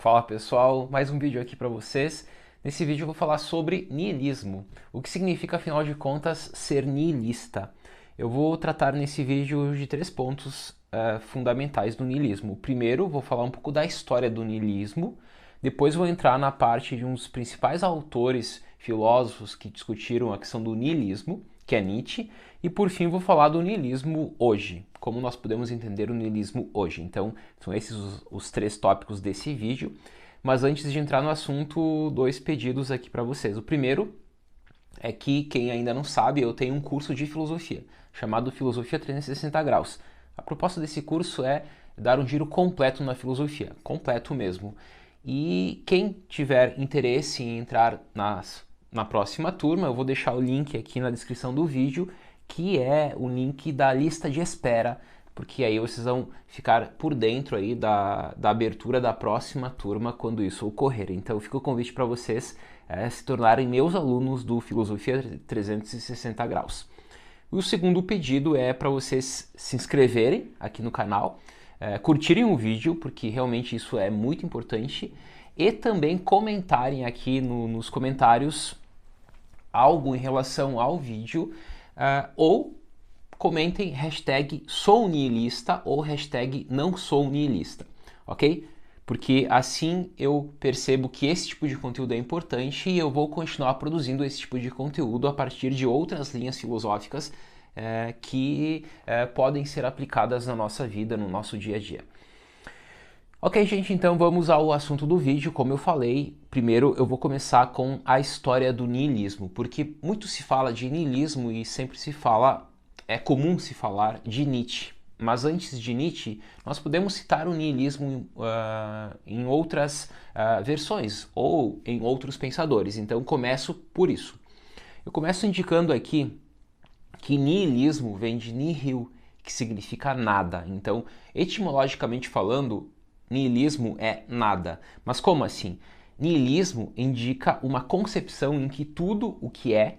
Fala pessoal, mais um vídeo aqui para vocês. Nesse vídeo eu vou falar sobre niilismo, o que significa afinal de contas ser niilista. Eu vou tratar nesse vídeo de três pontos fundamentais do niilismo. Primeiro, vou falar um pouco da história do niilismo, depois vou entrar na parte de um dos principais autores filósofos que discutiram a questão do niilismo, que é Nietzsche, e por fim vou falar do niilismo hoje, como nós podemos entender o niilismo hoje. Então, são esses os três tópicos desse vídeo. Mas antes de entrar no assunto, dois pedidos aqui para vocês. O primeiro é que, quem ainda não sabe, eu tenho um curso de filosofia, chamado Filosofia 360 Graus. A proposta desse curso é dar um giro completo na filosofia, completo mesmo. E quem tiver interesse em entrar na próxima turma, eu vou deixar o link aqui na descrição do vídeo, que é o link da lista de espera, porque aí vocês vão ficar por dentro aí da abertura da próxima turma quando isso ocorrer. Então fica o convite para vocês se tornarem meus alunos do Filosofia 360 Graus. E o segundo pedido é para vocês se inscreverem aqui no canal, curtirem o vídeo, porque realmente isso é muito importante, e também comentarem aqui nos comentários algo em relação ao vídeo, ou comentem hashtag sou niilista ou hashtag não sou niilista, ok? Porque assim eu percebo que esse tipo de conteúdo é importante e eu vou continuar produzindo esse tipo de conteúdo a partir de outras linhas filosóficas que podem ser aplicadas na nossa vida, no nosso dia a dia. Ok, gente, então vamos ao assunto do vídeo. Como eu falei, primeiro eu vou começar com a história do niilismo, porque muito se fala de niilismo e sempre se fala, é comum se falar de Nietzsche. Mas antes de Nietzsche, nós podemos citar o niilismo em outras versões ou em outros pensadores. Então começo por isso. Eu começo indicando aqui que niilismo vem de nihil, que significa nada. Então, etimologicamente falando, niilismo é nada. Mas como assim? Niilismo indica uma concepção em que tudo o que é,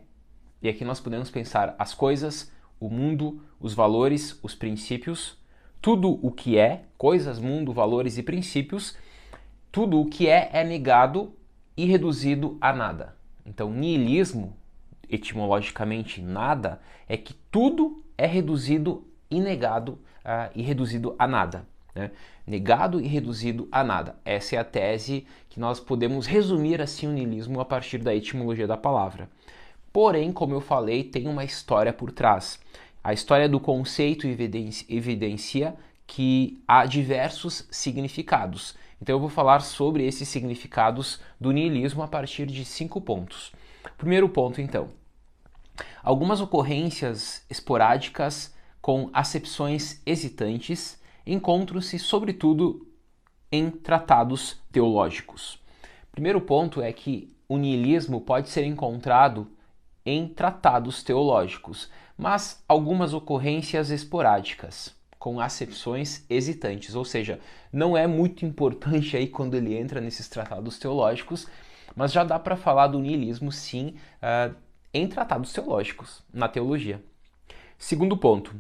e aqui nós podemos pensar as coisas, o mundo, os valores, os princípios, tudo o que é, coisas, mundo, valores e princípios, tudo o que é negado e reduzido a nada. Então, niilismo, etimologicamente nada, é que tudo é reduzido e negado e reduzido a nada. Né? Negado e reduzido a nada. Essa é a tese que nós podemos resumir assim o niilismo a partir da etimologia da palavra. Porém, como eu falei, tem uma história por trás. A história do conceito evidencia que há diversos significados. Então eu vou falar sobre esses significados do niilismo a partir de 5 pontos. Primeiro ponto, então. Algumas ocorrências esporádicas com acepções hesitantes encontram-se, sobretudo, em tratados teológicos. Primeiro ponto é que o niilismo pode ser encontrado em tratados teológicos, mas algumas ocorrências esporádicas, com acepções hesitantes, ou seja, não é muito importante aí quando ele entra nesses tratados teológicos, mas já dá para falar do niilismo sim em tratados teológicos, na teologia. Segundo ponto,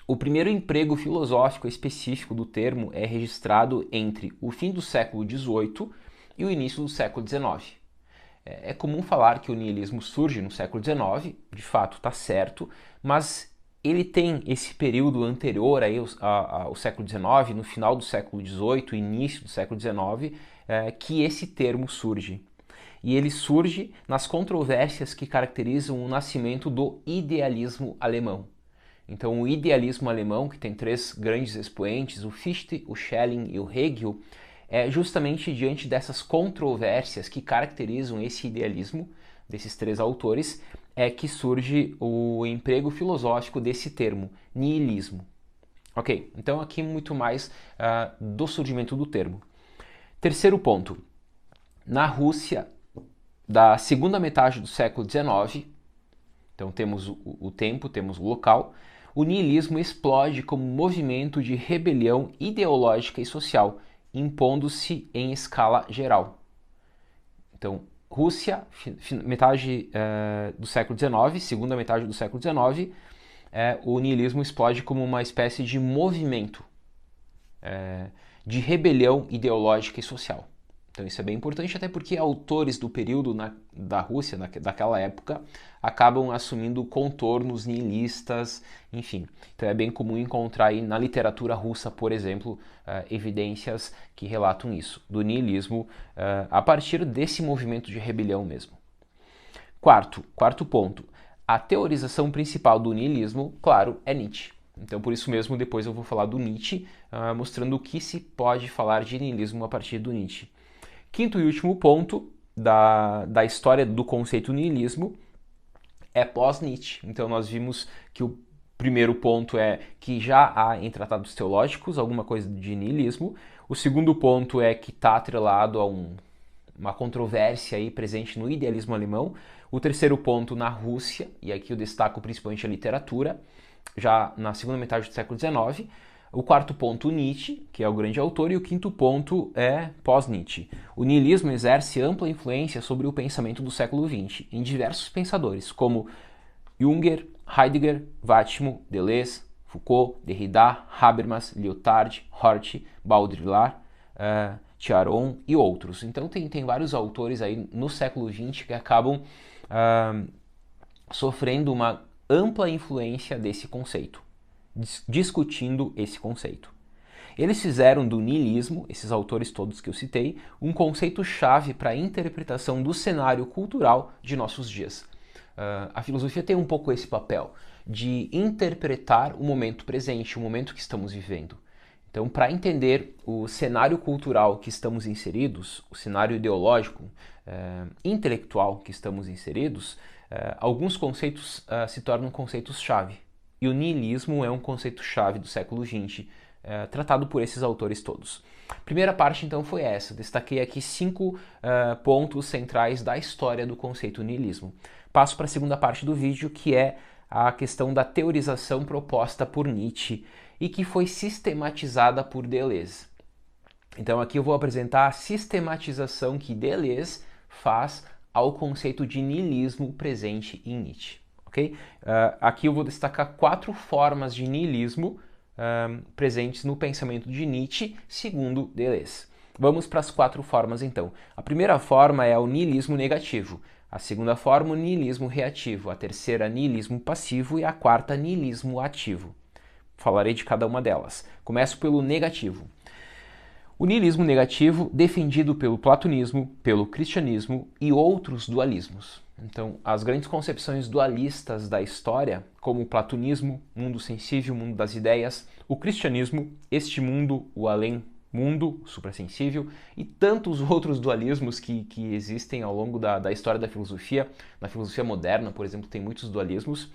o primeiro emprego filosófico específico do termo é registrado entre o fim do século XVIII e o início do século XIX. É comum falar que o niilismo surge no século XIX, de fato está certo, mas ele tem esse período anterior aí ao século XIX, no final do século XVIII, início do século XIX, que esse termo surge. E ele surge nas controvérsias que caracterizam o nascimento do idealismo alemão. Então, o idealismo alemão, que tem três grandes expoentes, o Fichte, o Schelling e o Hegel, é justamente diante dessas controvérsias que caracterizam esse idealismo, desses três autores, é que surge o emprego filosófico desse termo, niilismo. Ok, então aqui muito mais do surgimento do termo. Terceiro ponto, na Rússia da segunda metade do século XIX, então temos o tempo, temos o local, o niilismo explode como um movimento de rebelião ideológica e social, impondo-se em escala geral. Então, Rússia, metade do século XIX, segunda metade do século XIX, o niilismo explode como uma espécie de movimento de rebelião ideológica e social. Então isso é bem importante, até porque autores do período da Rússia, daquela época, acabam assumindo contornos nihilistas, enfim. Então é bem comum encontrar aí na literatura russa, por exemplo, evidências que relatam isso, do nihilismo, a partir desse movimento de rebelião mesmo. Quarto ponto, a teorização principal do nihilismo, claro, é Nietzsche. Então por isso mesmo depois eu vou falar do Nietzsche, mostrando o que se pode falar de nihilismo a partir do Nietzsche. Quinto e último ponto da história do conceito nihilismo é pós-Nietzsche. Então nós vimos que o primeiro ponto é que já há em tratados teológicos alguma coisa de nihilismo. O segundo ponto é que está atrelado a uma controvérsia aí presente no idealismo alemão. O terceiro ponto na Rússia, e aqui eu destaco principalmente a literatura, já na segunda metade do século XIX. O quarto ponto, Nietzsche, que é o grande autor, e o quinto ponto é pós-Nietzsche. O nihilismo exerce ampla influência sobre o pensamento do século XX em diversos pensadores, como Junger, Heidegger, Watimo, Deleuze, Foucault, Derrida, Habermas, Lyotard, Hort, Baudrillard, Ciaron e outros. Então tem vários autores aí no século XX que acabam sofrendo uma ampla influência desse conceito, discutindo esse conceito. Eles fizeram do niilismo, esses autores todos que eu citei, um conceito-chave para a interpretação do cenário cultural de nossos dias. A filosofia tem um pouco esse papel de interpretar o momento presente, o momento que estamos vivendo. Então, para entender o cenário cultural que estamos inseridos, o cenário ideológico, intelectual que estamos inseridos, alguns conceitos se tornam conceitos-chave. E o niilismo é um conceito-chave do século XX, tratado por esses autores todos. Primeira parte, então, foi essa. Destaquei aqui 5 pontos centrais da história do conceito niilismo. Passo para a segunda parte do vídeo, que é a questão da teorização proposta por Nietzsche e que foi sistematizada por Deleuze. Então, aqui eu vou apresentar a sistematização que Deleuze faz ao conceito de niilismo presente em Nietzsche. Okay? Aqui eu vou destacar 4 formas de niilismo presentes no pensamento de Nietzsche, segundo Deleuze. Vamos para as 4 formas, então. A primeira forma é o niilismo negativo. A segunda forma, o niilismo reativo. A terceira, niilismo passivo. E a quarta, niilismo ativo. Falarei de cada uma delas. Começo pelo negativo. O niilismo negativo, defendido pelo platonismo, pelo cristianismo e outros dualismos. Então, as grandes concepções dualistas da história, como o platonismo, mundo sensível, mundo das ideias, o cristianismo, este mundo, o além-mundo, suprassensível, e tantos outros dualismos que existem ao longo da história da filosofia. Na filosofia moderna, por exemplo, tem muitos dualismos.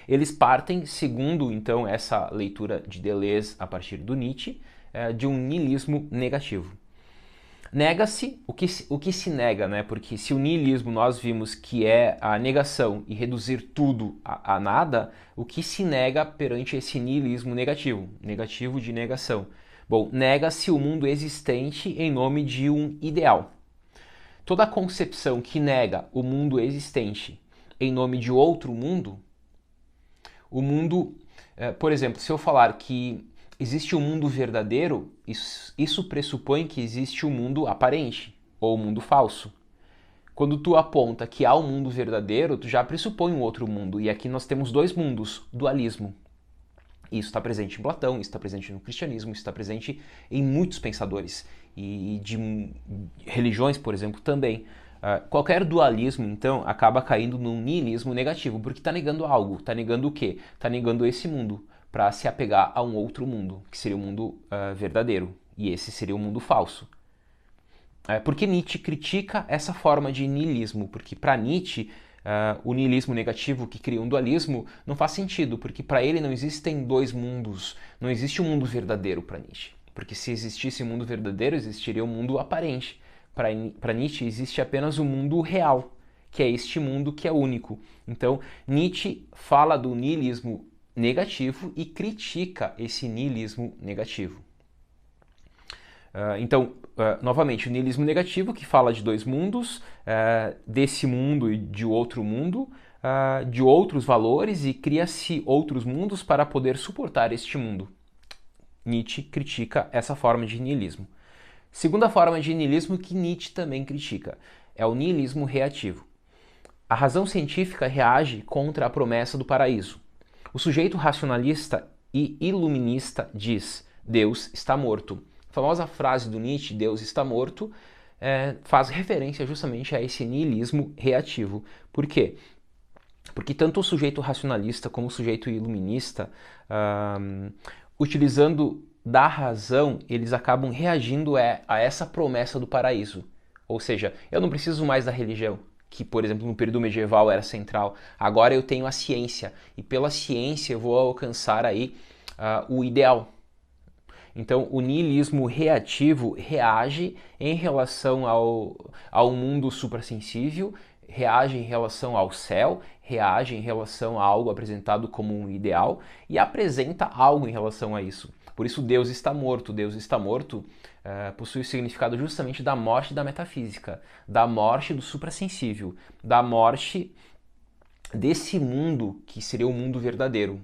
Eles partem, segundo, então, essa leitura de Deleuze a partir do Nietzsche, de um niilismo negativo. Nega-se o que se nega, né? Porque se o niilismo nós vimos que é a negação e reduzir tudo a nada, o que se nega perante esse niilismo negativo, negativo de negação? Bom, nega-se o mundo existente em nome de um ideal. Toda concepção que nega o mundo existente em nome de outro mundo, o mundo, por exemplo, se eu falar que existe um mundo verdadeiro, isso pressupõe que existe um mundo aparente, ou um mundo falso. Quando tu aponta que há um mundo verdadeiro, tu já pressupõe um outro mundo. E aqui nós temos 2 mundos, dualismo. Isso está presente em Platão, isso está presente no cristianismo, isso está presente em muitos pensadores. E de religiões, por exemplo, também. Qualquer dualismo, então, acaba caindo num niilismo negativo, porque está negando algo. Está negando o quê? Está negando esse mundo, para se apegar a um outro mundo, que seria o mundo verdadeiro, e esse seria o mundo falso. Por que Nietzsche critica essa forma de niilismo? Porque para Nietzsche, o niilismo negativo que cria um dualismo não faz sentido, porque para ele não existem 2 mundos, não existe um mundo verdadeiro para Nietzsche. Porque se existisse um mundo verdadeiro, existiria um mundo aparente. Para Nietzsche existe apenas um mundo real, que é este mundo que é único. Então, Nietzsche fala do niilismo negativo e critica esse niilismo negativo. Então, novamente, o niilismo negativo que fala de 2 mundos, desse mundo e de outro mundo, de outros valores, e cria-se outros mundos para poder suportar este mundo. Nietzsche critica essa forma de niilismo. Segunda forma de niilismo que Nietzsche também critica é o niilismo reativo. A razão científica reage contra a promessa do paraíso. O sujeito racionalista e iluminista diz: Deus está morto. A famosa frase do Nietzsche, Deus está morto, faz referência justamente a esse niilismo reativo. Por quê? Porque tanto o sujeito racionalista como o sujeito iluminista, utilizando da razão, eles acabam reagindo a essa promessa do paraíso. Ou seja, eu não preciso mais da religião, que, por exemplo, no período medieval era central. Agora eu tenho a ciência, e pela ciência eu vou alcançar aí o ideal. Então, o niilismo reativo reage em relação ao mundo suprassensível, reage em relação ao céu, reage em relação a algo apresentado como um ideal e apresenta algo em relação a isso. Por isso, Deus está morto. Deus está morto possui o significado justamente da morte da metafísica, da morte do suprassensível, da morte desse mundo que seria o mundo verdadeiro.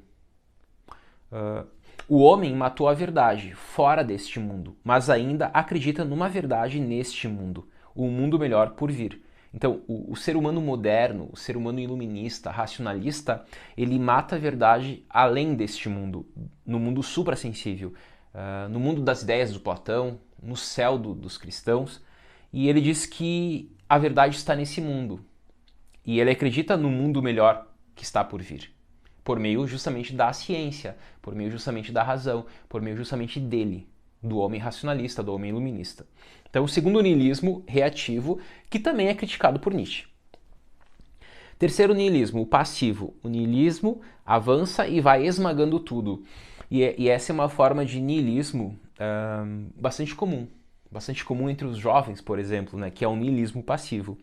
O homem matou a verdade fora deste mundo, mas ainda acredita numa verdade neste mundo, um mundo melhor por vir. Então, o ser humano moderno, o ser humano iluminista, racionalista, ele mata a verdade além deste mundo, no mundo suprassensível, no mundo das ideias do Platão, no céu dos cristãos, e ele diz que a verdade está nesse mundo, e ele acredita no mundo melhor que está por vir, por meio justamente da ciência, por meio justamente da razão, por meio justamente dele, do homem racionalista, do homem iluminista. Então, o segundo niilismo reativo, que também é criticado por Nietzsche. Terceiro niilismo, o passivo. O niilismo avança e vai esmagando tudo. E essa é uma forma de niilismo bastante comum entre os jovens, por exemplo, né, que é o niilismo passivo.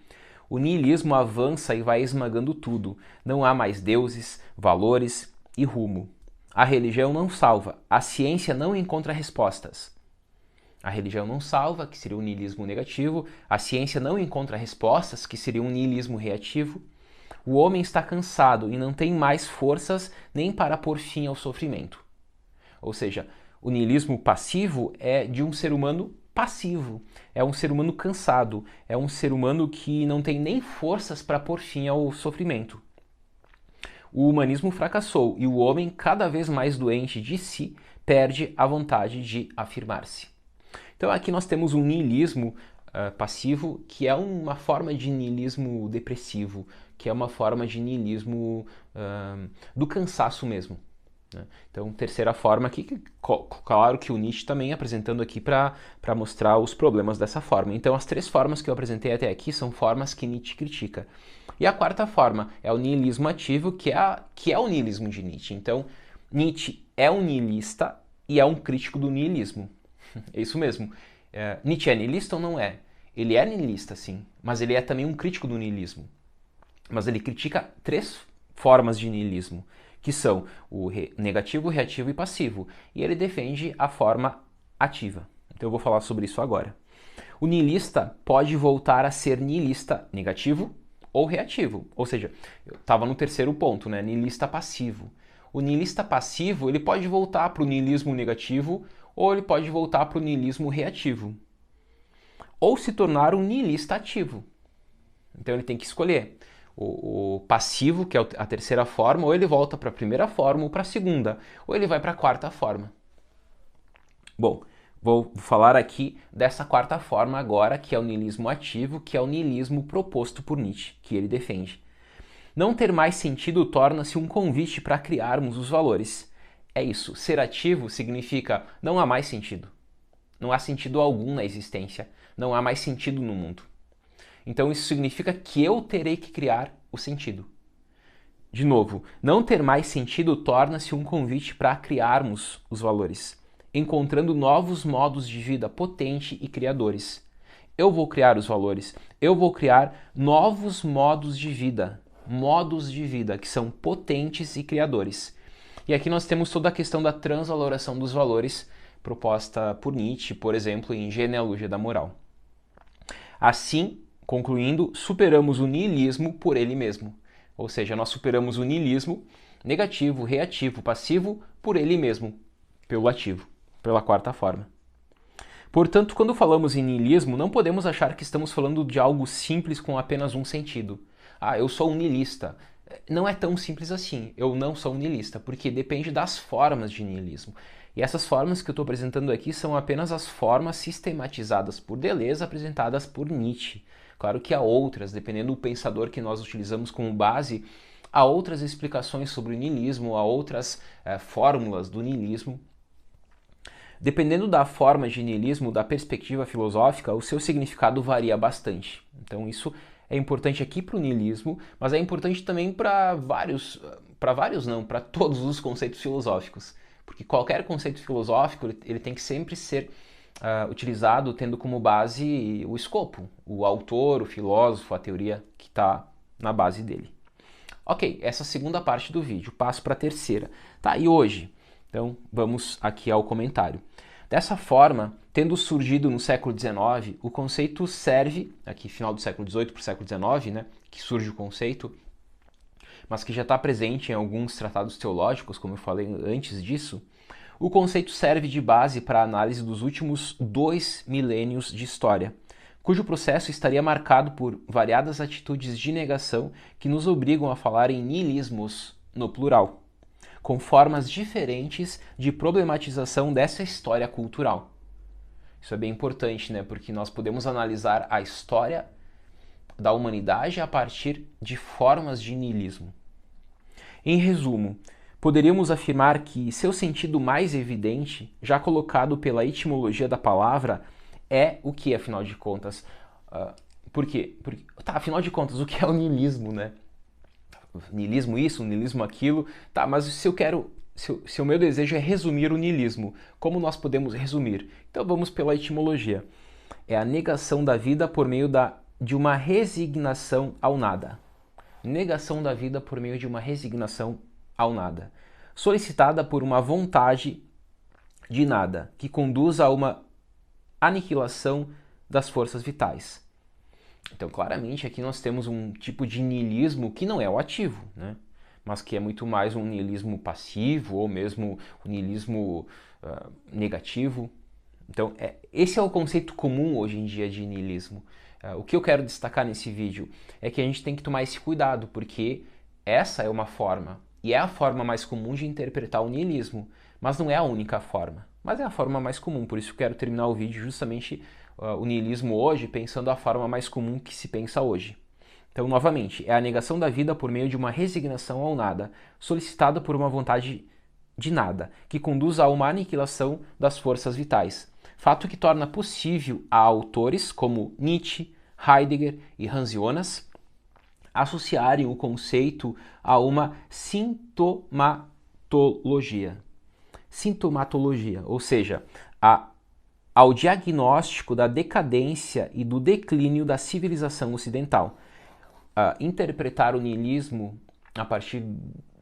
O niilismo avança e vai esmagando tudo. Não há mais deuses, valores e rumo. A religião não salva, a ciência não encontra respostas. A religião não salva, que seria um niilismo negativo, a ciência não encontra respostas, que seria um niilismo reativo. O homem está cansado e não tem mais forças nem para pôr fim ao sofrimento. Ou seja, o niilismo passivo é de um ser humano passivo, é um ser humano cansado, é um ser humano que não tem nem forças para pôr fim ao sofrimento. O humanismo fracassou e o homem, cada vez mais doente de si, perde a vontade de afirmar-se. Então aqui nós temos um niilismo passivo, que é uma forma de niilismo depressivo, que é uma forma de niilismo do cansaço mesmo. Né? Então, terceira forma aqui, claro que o Nietzsche também apresentando aqui para mostrar os problemas dessa forma. Então, as três formas que eu apresentei até aqui são formas que Nietzsche critica. E a quarta forma é o niilismo ativo, que é o niilismo de Nietzsche. Então, Nietzsche é um niilista e é um crítico do niilismo. É isso mesmo. Nietzsche é niilista ou não é? Ele é niilista, sim, mas ele é também um crítico do niilismo. Mas ele critica três formas de niilismo, que são o negativo, reativo e passivo. E ele defende a forma ativa. Então eu vou falar sobre isso agora. O niilista pode voltar a ser niilista negativo ou reativo. Ou seja, eu estava no terceiro ponto, né? Niilista passivo. O niilista passivo ele pode voltar para o niilismo negativo ou ele pode voltar para o niilismo reativo. Ou se tornar um niilista ativo. Então ele tem que escolher o passivo, que é a terceira forma, ou ele volta para a primeira forma ou para a segunda, ou ele vai para a quarta forma. Bom, vou falar aqui dessa quarta forma agora, que é o niilismo ativo, que é o niilismo proposto por Nietzsche, que ele defende. Não ter mais sentido torna-se um convite para criarmos os valores. É isso, ser ativo significa não há mais sentido. Não há sentido algum na existência, não há mais sentido no mundo. Então isso significa que eu terei que criar o sentido. De novo, não ter mais sentido torna-se um convite para criarmos os valores, encontrando novos modos de vida potentes e criadores. Eu vou criar os valores, eu vou criar novos modos de vida que são potentes e criadores. E aqui nós temos toda a questão da transvaloração dos valores proposta por Nietzsche, por exemplo, em Genealogia da Moral. Assim, concluindo, superamos o niilismo por ele mesmo. Ou seja, nós superamos o niilismo negativo, reativo, passivo por ele mesmo, pelo ativo. pela quarta forma. Portanto, quando falamos em niilismo, não podemos achar que estamos falando de algo simples com apenas um sentido. Ah, eu sou um niilista. Não é tão simples assim. Eu não sou um niilista, porque depende das formas de niilismo. E essas formas que eu estou apresentando aqui são apenas as formas sistematizadas por Deleuze, apresentadas por Nietzsche. Claro que há outras, dependendo do pensador que nós utilizamos como base, há outras explicações sobre o niilismo, há outras fórmulas do niilismo. Dependendo da forma de niilismo, da perspectiva filosófica, o seu significado varia bastante. Então isso é importante aqui para o niilismo, mas é importante também para todos os conceitos filosóficos. Porque qualquer conceito filosófico ele tem que sempre ser utilizado tendo como base o escopo, o autor, o filósofo, a teoria que está na base dele. Ok, essa é a segunda parte do vídeo, passo para a terceira. Tá, e hoje? Então vamos aqui ao comentário. Dessa forma, tendo surgido no século XIX, o conceito serve, aqui final do século XVIII para o século XIX, né, que surge o conceito, mas que já está presente em alguns tratados teológicos, como eu falei antes disso, o conceito serve de base para a análise dos últimos 2 milênios de história, cujo processo estaria marcado por variadas atitudes de negação que nos obrigam a falar em niilismos no plural, com formas diferentes de problematização dessa história cultural. Isso é bem importante, né? Porque nós podemos analisar a história da humanidade a partir de formas de niilismo. Em resumo, poderíamos afirmar que seu sentido mais evidente, já colocado pela etimologia da palavra, é o que, afinal de contas? Por quê? Afinal de contas, o que é o niilismo, né? Niilismo isso, niilismo aquilo. Tá, mas se o meu desejo é resumir o niilismo, como nós podemos resumir? Então vamos pela etimologia. É a negação da vida por meio de uma resignação ao nada. Negação da vida por meio de uma resignação ao nada. Solicitada por uma vontade de nada, que conduz a uma aniquilação das forças vitais. Então, claramente, aqui nós temos um tipo de niilismo que não é o ativo, né? Mas que é muito mais um niilismo passivo ou mesmo um niilismo negativo. Então, esse é o conceito comum hoje em dia de niilismo. O que eu quero destacar nesse vídeo é que a gente tem que tomar esse cuidado, porque essa é uma forma, e é a forma mais comum de interpretar o niilismo, mas não é a única forma, mas é a forma mais comum. Por isso eu quero terminar o vídeo justamente o niilismo hoje, pensando a forma mais comum que se pensa hoje. Então, novamente, é a negação da vida por meio de uma resignação ao nada, solicitada por uma vontade de nada, que conduz a uma aniquilação das forças vitais. Fato que torna possível a autores como Nietzsche, Heidegger e Hans Jonas associarem o conceito a uma sintomatologia. Sintomatologia, ou seja, ao diagnóstico da decadência e do declínio da civilização ocidental. Interpretar o niilismo a partir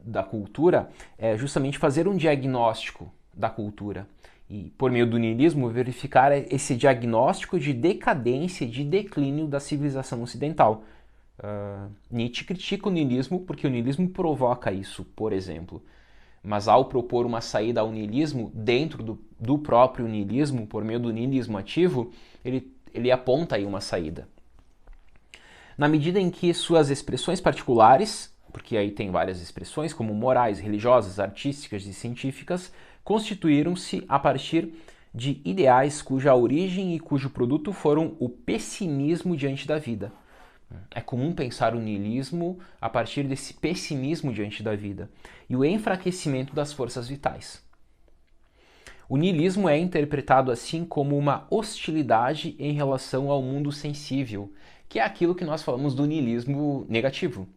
da cultura é justamente fazer um diagnóstico da cultura e, por meio do niilismo, verificar esse diagnóstico de decadência e de declínio da civilização ocidental. Nietzsche critica o niilismo porque o niilismo provoca isso, por exemplo. Mas ao propor uma saída ao niilismo, dentro do próprio niilismo, por meio do niilismo ativo, ele aponta aí uma saída. Na medida em que suas expressões particulares, porque aí tem várias expressões, como morais, religiosas, artísticas e científicas, constituíram-se a partir de ideais cuja origem e cujo produto foram o pessimismo diante da vida. É comum pensar o niilismo a partir desse pessimismo diante da vida e o enfraquecimento das forças vitais. O niilismo é interpretado assim como uma hostilidade em relação ao mundo sensível, que é aquilo que nós falamos do niilismo negativo.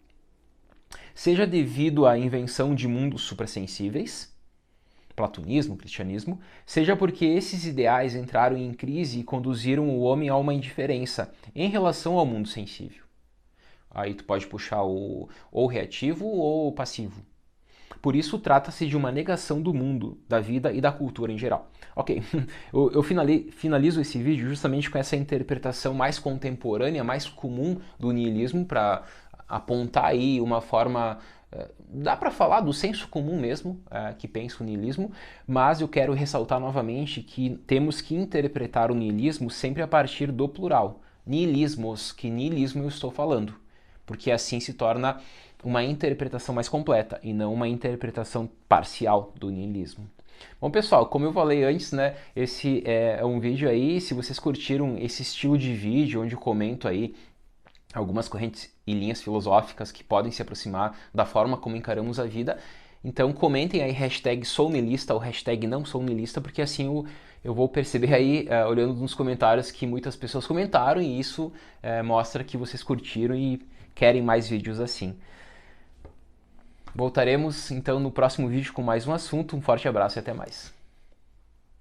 Seja devido à invenção de mundos suprassensíveis, platonismo, cristianismo, seja porque esses ideais entraram em crise e conduziram o homem a uma indiferença em relação ao mundo sensível. Aí tu pode puxar ou reativo ou passivo. Por isso, trata-se de uma negação do mundo, da vida e da cultura em geral. Ok, eu finalizo esse vídeo justamente com essa interpretação mais contemporânea, mais comum do niilismo para apontar aí uma forma, dá para falar do senso comum mesmo, que pensa o niilismo, mas eu quero ressaltar novamente que temos que interpretar o niilismo sempre a partir do plural. Niilismos, que niilismo eu estou falando, porque assim se torna uma interpretação mais completa e não uma interpretação parcial do niilismo. Bom, pessoal, como eu falei antes, né, esse é um vídeo aí, se vocês curtiram esse estilo de vídeo, onde eu comento aí algumas correntes e linhas filosóficas que podem se aproximar da forma como encaramos a vida, então comentem aí hashtag sou niilista ou hashtag não sou niilista, porque assim eu vou perceber aí, olhando nos comentários, que muitas pessoas comentaram e isso mostra que vocês curtiram e querem mais vídeos assim. Voltaremos então no próximo vídeo com mais um assunto. Um forte abraço e até mais.